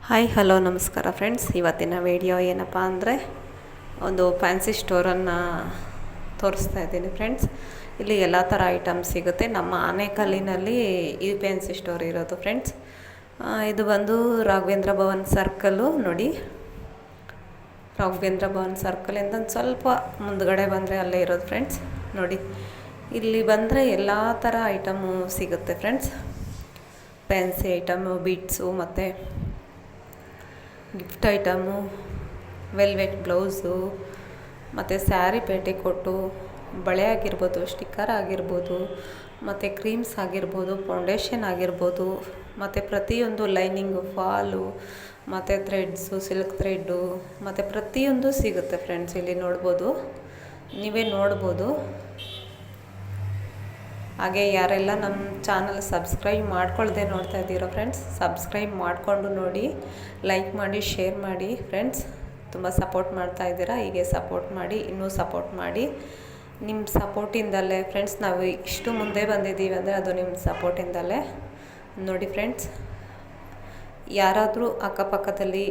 Hi hello ನಮಸ್ಕಾರ friends. ಇವತ್ತಿನ video ಏನಪ್ಪ ಅಂದರೆ ಒಂದು ಫ್ಯಾನ್ಸಿ ಸ್ಟೋರನ್ನು ತೋರಿಸ್ತಾ ಇದ್ದೀನಿ ಫ್ರೆಂಡ್ಸ್. ಇಲ್ಲಿ ಎಲ್ಲ ಥರ ಐಟಮ್ಸ್ ಸಿಗುತ್ತೆ. ನಮ್ಮ ಆನೇಕಲ್ಲಿನಲ್ಲಿ ಈ ಫ್ಯಾನ್ಸಿ ಸ್ಟೋರ್ ಇರೋದು ಫ್ರೆಂಡ್ಸ್. ಇದು ಬಂದು ರಾಘವೇಂದ್ರ ಭವನ್ ಸರ್ಕಲ್ಲು ನೋಡಿ. ರಾಘವೇಂದ್ರ ಭವನ್ ಸರ್ಕಲಿಂದ ಒಂದು ಸ್ವಲ್ಪ ಮುಂದ್ಗಡೆ ಬಂದರೆ ಅಲ್ಲೇ ಇರೋದು ಫ್ರೆಂಡ್ಸ್. ನೋಡಿ, ಇಲ್ಲಿ ಬಂದರೆ ಎಲ್ಲ ಥರ ಐಟಮು ಸಿಗುತ್ತೆ ಫ್ರೆಂಡ್ಸ್. ಫ್ಯಾನ್ಸಿ ಐಟಮು, ಬೀಟ್ಸು ಮತ್ತು ಗಿಫ್ಟ್ ಐಟಮು, ವೆಲ್ವೆಟ್ ಬ್ಲೌಸು ಮತ್ತು ಸ್ಯಾರಿ ಪೇಟಿಕೋಟು, ಬಳೆ ಆಗಿರ್ಬೋದು, ಸ್ಟಿಕ್ಕರ್ ಆಗಿರ್ಬೋದು, ಮತ್ತು ಕ್ರೀಮ್ಸ್ ಆಗಿರ್ಬೋದು, ಫೌಂಡೇಶನ್ ಆಗಿರ್ಬೋದು, ಮತ್ತು ಪ್ರತಿಯೊಂದು ಲೈನಿಂಗು, ಫಾಲು ಮತ್ತು ಥ್ರೆಡ್ಸು, ಸಿಲ್ಕ್ ಥ್ರೆಡ್ಡು ಮತ್ತು ಪ್ರತಿಯೊಂದು ಸಿಗುತ್ತೆ ಫ್ರೆಂಡ್ಸ್. ಇಲ್ಲಿ ನೋಡ್ಬೋದು, ನೀವೇ ನೋಡ್ಬೋದು. ಹಾಗೆ ಯಾರೆಲ್ಲ ನಮ್ಮ ಚಾನಲ್ ಸಬ್ಸ್ಕ್ರೈಬ್ ಮಾಡ್ಕೊಳ್ದೆ ನೋಡ್ತಾ ಇದ್ದೀರೋ ಫ್ರೆಂಡ್ಸ್, ಸಬ್ಸ್ಕ್ರೈಬ್ ಮಾಡಿಕೊಂಡು ನೋಡಿ, ಲೈಕ್ ಮಾಡಿ, ಶೇರ್ ಮಾಡಿ ಫ್ರೆಂಡ್ಸ್. ತುಂಬ ಸಪೋರ್ಟ್ ಮಾಡ್ತಾ ಇದ್ದೀರಾ. ಹೀಗೆ ಸಪೋರ್ಟ್ ಮಾಡಿ, ಇನ್ನೂ ಸಪೋರ್ಟ್ ಮಾಡಿ. ನಿಮ್ಮ ಸಪೋರ್ಟಿಂದಲೇ ಫ್ರೆಂಡ್ಸ್ ನಾವು ಇಷ್ಟು ಮುಂದೆ ಬಂದಿದ್ದೀವಿ ಅಂದರೆ ಅದು ನಿಮ್ಮ ಸಪೋರ್ಟಿಂದಲೇ. ನೋಡಿ ಫ್ರೆಂಡ್ಸ್, ಯಾರಾದರೂ ಅಕ್ಕಪಕ್ಕದಲ್ಲಿ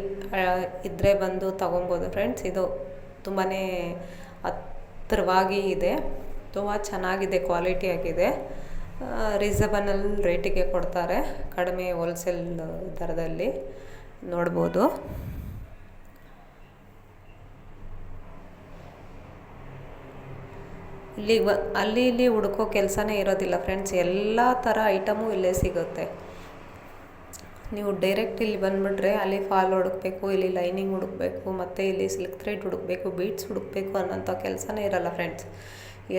ಇದ್ದರೆ ಬಂದು ತೊಗೊಬೋದು ಫ್ರೆಂಡ್ಸ್. ಇದು ತುಂಬಾ ಹತ್ತಿರವಾಗಿ ಇದೆ, ತುಂಬ ಚೆನ್ನಾಗಿದೆ, ಕ್ವಾಲಿಟಿ ಆಗಿದೆ. ರೀಸನಬಲ್ ರೇಟಿಗೆ ಕೊಡ್ತಾರೆ, ಕಡಿಮೆ ಹೋಲ್ಸೇಲ್ ದರದಲ್ಲಿ ನೋಡ್ಬೋದು. ಇಲ್ಲಿ ಅಲ್ಲಿ ಇಲ್ಲಿ ಹುಡುಕೋ ಕೆಲಸನೇ ಇರೋದಿಲ್ಲ ಫ್ರೆಂಡ್ಸ್. ಎಲ್ಲ ಥರ ಐಟಮು ಇಲ್ಲೇ ಸಿಗುತ್ತೆ. ನೀವು ಡೈರೆಕ್ಟ್ ಇಲ್ಲಿ ಬಂದುಬಿಟ್ರೆ ಅಲ್ಲಿ ಫಾಲ್ ಹುಡುಕಬೇಕು, ಇಲ್ಲಿ ಲೈನಿಂಗ್ ಹುಡುಕಬೇಕು, ಮತ್ತು ಇಲ್ಲಿ ಸಿಲ್ಕ್ ಥ್ರೆಡ್ ಹುಡುಕಬೇಕು, ಬೀಡ್ಸ್ ಹುಡುಕಬೇಕು ಅನ್ನೋಂಥ ಕೆಲಸನೇ ಇರಲ್ಲ ಫ್ರೆಂಡ್ಸ್.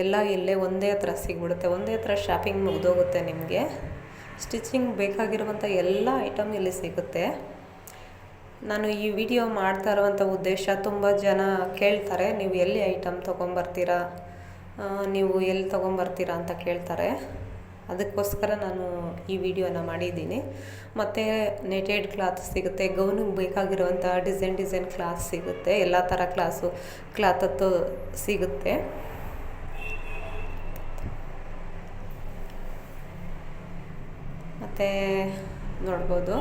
ಎಲ್ಲ ಇಲ್ಲೇ ಒಂದೇ ಹತ್ರ ಸಿಗ್ಬಿಡುತ್ತೆ. ಒಂದೇ ಹತ್ರ ಶಾಪಿಂಗ್ ಮುಗಿದೋಗುತ್ತೆ ನಿಮಗೆ. ಸ್ಟಿಚಿಂಗ್ ಬೇಕಾಗಿರುವಂಥ ಎಲ್ಲ ಐಟಮ್ ಇಲ್ಲಿ ಸಿಗುತ್ತೆ. ನಾನು ಈ ವಿಡಿಯೋ ಮಾಡ್ತಾ ಇರುವಂಥ ಉದ್ದೇಶ, ತುಂಬ ಜನ ಕೇಳ್ತಾರೆ, ನೀವು ಎಲ್ಲಿ ಐಟಮ್ ತೊಗೊಂಬರ್ತೀರಾ, ನೀವು ಎಲ್ಲಿ ತೊಗೊಂಬರ್ತೀರಾ ಅಂತ ಕೇಳ್ತಾರೆ. ಅದಕ್ಕೋಸ್ಕರ ನಾನು ಈ ವಿಡಿಯೋನ ಮಾಡಿದ್ದೀನಿ. ಮತ್ತು ನೆಟೆಡ್ ಕ್ಲಾತ್ ಸಿಗುತ್ತೆ, ಗೌನಿಗೆ ಬೇಕಾಗಿರುವಂಥ ಡಿಸೈನ್ ಕ್ಲಾತ್ ಸಿಗುತ್ತೆ, ಎಲ್ಲ ಥರ ಕ್ಲಾತತ್ತು ಸಿಗುತ್ತೆ. ಮತ್ತು ನೋಡ್ಬೋದು,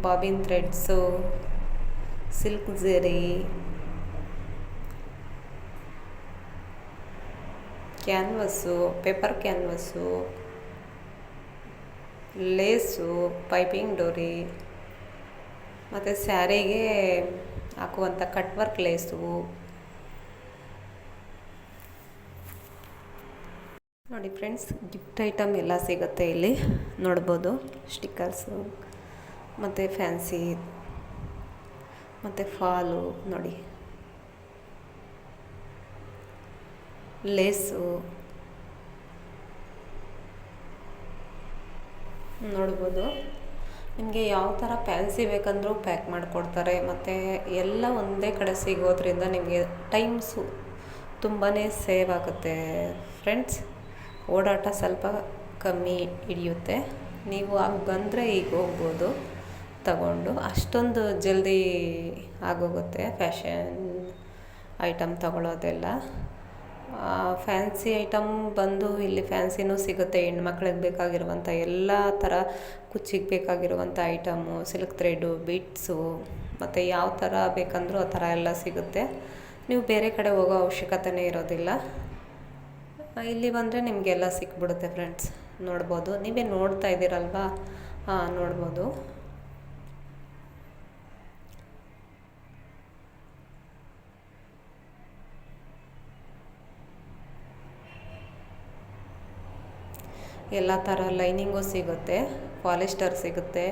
ಬಾಬಿನ್ ಥ್ರೆಡ್ಸು, ಸಿಲ್ಕ್ ಝರಿ, ಕ್ಯಾನ್ವಸ್ಸು, ಪೇಪರ್ ಕ್ಯಾನ್ವಸ್ಸು, ಲೇಸು, ಪೈಪಿಂಗ್ ಡೋರಿ, ಮತ್ತು ಸ್ಯಾರಿಗೆ ಹಾಕುವಂಥ ಕಟ್ ವರ್ಕ್ ಲೇಸು ನೋಡಿ ಫ್ರೆಂಡ್ಸ್. ಗಿಫ್ಟ್ ಐಟಮ್ ಎಲ್ಲ ಸಿಗುತ್ತೆ ಇಲ್ಲಿ ನೋಡ್ಬೋದು. ಸ್ಟಿಕ್ಕರ್ಸು ಮತ್ತು ಫ್ಯಾನ್ಸಿ ಮತ್ತು ಫಾಲು ನೋಡಿ, ಲೇಸು ನೋಡ್ಬೋದು. ನಿಮಗೆ ಯಾವ ಥರ ಫ್ಯಾನ್ಸಿ ಬೇಕಂದ್ರೂ ಪ್ಯಾಕ್ ಮಾಡಿಕೊಡ್ತಾರೆ. ಮತ್ತು ಎಲ್ಲ ಒಂದೇ ಕಡೆ ಸಿಗೋದ್ರಿಂದ ನಿಮಗೆ ಟೈಮ್ಸು ತುಂಬಾ ಸೇವ್ ಆಗುತ್ತೆ ಫ್ರೆಂಡ್ಸ್. ಓಡಾಟ ಸ್ವಲ್ಪ ಕಮ್ಮಿ ಹಿಡಿಯುತ್ತೆ. ನೀವು ಆಗ ಬಂದರೆ ಈಗ ಹೋಗ್ಬೋದು ತಗೊಂಡು, ಅಷ್ಟೊಂದು ಜಲ್ದಿ ಆಗೋಗುತ್ತೆ ಫ್ಯಾಷನ್ ಐಟಮ್ ತಗೊಳ್ಳೋದೆಲ್ಲ. ಫ್ಯಾನ್ಸಿ ಐಟಮ್ ಬಂದು ಇಲ್ಲಿ ಫ್ಯಾನ್ಸಿನೂ ಸಿಗುತ್ತೆ. ಹೆಣ್ಮಕ್ಳಿಗೆ ಬೇಕಾಗಿರುವಂಥ ಎಲ್ಲ ಥರ, ಕುಚ್ಚಿಗೆ ಬೇಕಾಗಿರುವಂಥ ಐಟಮು, ಸಿಲ್ಕ್ ಥ್ರೆಡ್ಡು, ಬೀಟ್ಸು ಮತ್ತು ಯಾವ ಥರ ಬೇಕಂದ್ರೂ ಆ ಥರ ಎಲ್ಲ ಸಿಗುತ್ತೆ. ನೀವು ಬೇರೆ ಕಡೆ ಹೋಗೋ ಅವಶ್ಯಕತೆನೇ ಇರೋದಿಲ್ಲ. ಇಲ್ಲಿ ಬಂದರೆ ನಿಮಗೆಲ್ಲ ಸಿಕ್ಬಿಡುತ್ತೆ ಫ್ರೆಂಡ್ಸ್. ನೋಡ್ಬೋದು, ನೀವೇ ನೋಡ್ತಾ ಇದ್ದೀರಲ್ವಾ. ನೋಡ್ಬೋದು. ಎಲ್ಲ ಥರ ಲೈನಿಂಗು ಸಿಗುತ್ತೆ, ಪಾಲಿಸ್ಟರ್ ಸಿಗುತ್ತೆ,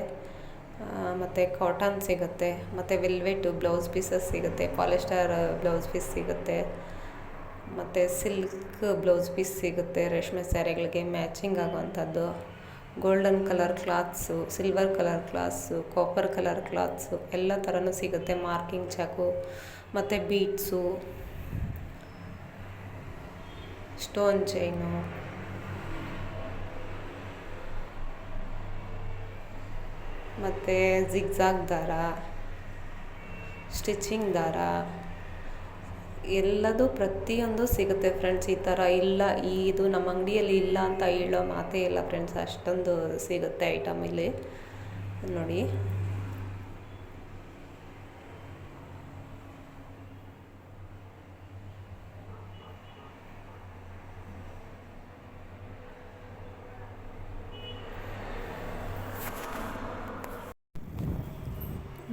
ಮತ್ತು ಕಾಟನ್ ಸಿಗುತ್ತೆ, ಮತ್ತು ವೆಲ್ವೆಟ್ ಬ್ಲೌಸ್ ಪೀಸಸ್ ಸಿಗುತ್ತೆ, ಪಾಲಿಸ್ಟರ್ ಬ್ಲೌಸ್ ಪೀಸ್ ಸಿಗುತ್ತೆ, ಮತ್ತು ಸಿಲ್ಕ್ ಬ್ಲೌಸ್ ಪೀಸ್ ಸಿಗುತ್ತೆ. ರೇಷ್ಮೆ ಸ್ಯಾರಿಗಳಿಗೆ ಮ್ಯಾಚಿಂಗ್ ಆಗುವಂಥದ್ದು, golden colour cloths, silver colour cloths, copper colour cloths ಎಲ್ಲ ಥರನೂ ಸಿಗುತ್ತೆ. ಮಾರ್ಕಿಂಗ್ ಚಾಕು ಮತ್ತು ಬೀಟ್ಸು, ಸ್ಟೋನ್ ಚೈನು, ಮತ್ತು ಜಿಗ್ಜಾಗ್ ದಾರ, ಸ್ಟಿಚಿಂಗ್ ದಾರ, ಎಲ್ಲದೂ ಪ್ರತಿಯೊಂದು ಸಿಗುತ್ತೆ ಫ್ರೆಂಡ್ಸ್. ಈ ಥರ ಇಲ್ಲ, ಇದು ನಮ್ಮ ಅಂಗಡಿಯಲ್ಲಿ ಇಲ್ಲ ಅಂತ ಹೇಳೋ ಮಾತೇ ಇಲ್ಲ ಫ್ರೆಂಡ್ಸ್. ಅಷ್ಟೊಂದು ಸಿಗುತ್ತೆ ಐಟಮ್ ಇಲ್ಲಿ ನೋಡಿ.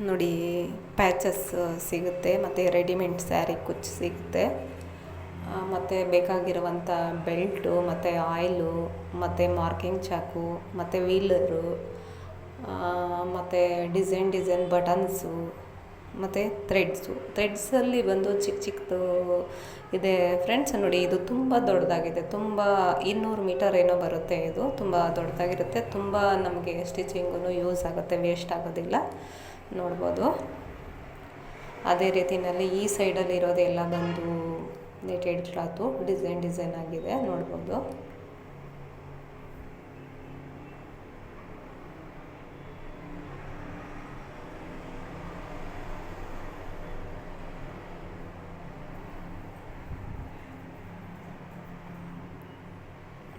ನೋಡಿ ಪ್ಯಾಚಸ್ ಸಿಗುತ್ತೆ, ಮತ್ತು ರೆಡಿಮೇಡ್ ಸ್ಯಾರಿ ಕುಚ್ಚು ಸಿಗುತ್ತೆ, ಮತ್ತು ಬೇಕಾಗಿರುವಂಥ ಬೆಲ್ಟು ಮತ್ತು ಆಯಿಲು ಮತ್ತು ಮಾರ್ಕಿಂಗ್ ಚಾಕು ಮತ್ತು ವೀಲರು ಮತ್ತು ಡಿಸೈನ್ ಬಟನ್ಸು ಮತ್ತು ಥ್ರೆಡ್ಸಲ್ಲಿ ಬಂದು ಚಿಕ್ಕದು ಇದೆ ಫ್ರೆಂಡ್ಸ್. ನೋಡಿ ಇದು ತುಂಬ ದೊಡ್ಡದಾಗಿದೆ, ತುಂಬ 200 ಮೀಟರ್ ಏನೋ ಬರುತ್ತೆ. ಇದು ತುಂಬ ದೊಡ್ಡದಾಗಿರುತ್ತೆ, ತುಂಬ ನಮಗೆ ಸ್ಟಿಚಿಂಗೂ ಯೂಸ್ ಆಗುತ್ತೆ, ವೇಸ್ಟ್ ಆಗೋದಿಲ್ಲ. ನೋಡ್ಬೋದು. ಅದೇ ರೀತಿಯಲ್ಲಿ ಈ ಸೈಡಲ್ಲಿ ಇರೋದೆಲ್ಲ ಬಂದು ನೆಟೆಡ್ ಕ್ಲಾತು ಡಿಸೈನ್ ಆಗಿದೆ, ನೋಡ್ಬೋದು.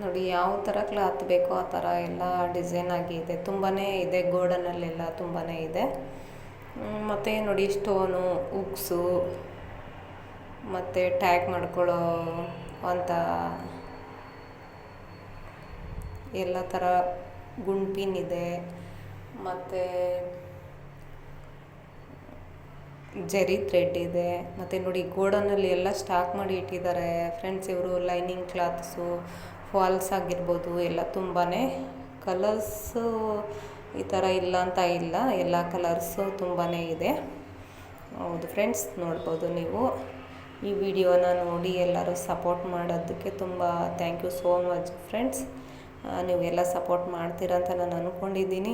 ನೋಡಿ ಯಾವ ಥರ ಕ್ಲಾತ್ ಬೇಕೋ ಆ ಥರ ಎಲ್ಲ ಡಿಸೈನ್ ಆಗಿದೆ, ತುಂಬಾ ಇದೆ. ಗೋಲ್ಡನಲ್ಲೆಲ್ಲ ತುಂಬಾ ಇದೆ. ಮತ್ತು ನೋಡಿ ಸ್ಟೋನು, ಉಕ್ಸು, ಮತ್ತು ಟ್ಯಾಗ್ ಮಾಡ್ಕೊಳ್ಳೋ ಅಂತ ಎಲ್ಲ ಥರ ಗುಂಡ್ಪಿನ್ ಇದೆ, ಮತ್ತು ಜರಿ ಥ್ರೆಡ್ ಇದೆ. ಮತ್ತು ನೋಡಿ ಗೋಡನಲ್ಲಿ ಎಲ್ಲ ಸ್ಟಾಕ್ ಮಾಡಿ ಇಟ್ಟಿದ್ದಾರೆ ಫ್ರೆಂಡ್ಸ್. ಇವರು ಲೈನಿಂಗ್ ಕ್ಲಾತ್ಸು, ಫಾಲ್ಸ್ ಆಗಿರ್ಬೋದು, ಎಲ್ಲ ತುಂಬಾ ಕಲರ್ಸು ಈ ಥರ ಇಲ್ಲ ಅಂತ ಇಲ್ಲ, ಎಲ್ಲ ಕಲರ್ಸು ತುಂಬಾ ಇದೆ. ಹೌದು ಫ್ರೆಂಡ್ಸ್, ನೋಡ್ಬೋದು ನೀವು. ಈ ವಿಡಿಯೋನ ನೋಡಿ ಎಲ್ಲರೂ ಸಪೋರ್ಟ್ ಮಾಡೋದಕ್ಕೆ ತುಂಬ thank you so much friends. ನೀವೆಲ್ಲ ಸಪೋರ್ಟ್ ಮಾಡ್ತೀರ ಅಂತ ನಾನು ಅಂದ್ಕೊಂಡಿದ್ದೀನಿ.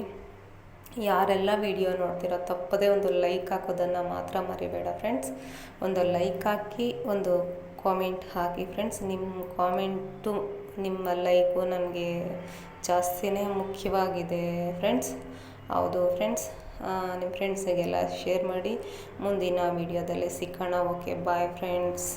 ಯಾರೆಲ್ಲ ವಿಡಿಯೋ ನೋಡ್ತೀರೋ ತಪ್ಪದೇ ಒಂದು ಲೈಕ್ ಹಾಕೋದನ್ನು ಮಾತ್ರ ಮರಿಬೇಡ ಫ್ರೆಂಡ್ಸ್. ಒಂದು ಲೈಕ್ ಹಾಕಿ, ಒಂದು ಕಾಮೆಂಟ್ ಹಾಕಿ ಫ್ರೆಂಡ್ಸ್. ನಿಮ್ಮ ಕಾಮೆಂಟು, ನಿಮ್ಮ ಲೈಕು ನನಗೆ ಜಾಸ್ತಿನೇ ಮುಖ್ಯವಾಗಿದೆ ಫ್ರೆಂಡ್ಸ್. ಹೌದು ಫ್ರೆಂಡ್ಸ್, ನಿಮ್ಮ ಫ್ರೆಂಡ್ಸಿಗೆಲ್ಲ ಶೇರ್ ಮಾಡಿ. ಮುಂದಿನ ವಿಡಿಯೋದಲ್ಲಿ ಸಿಕ್ಕೋಣ. Okay, bye friends.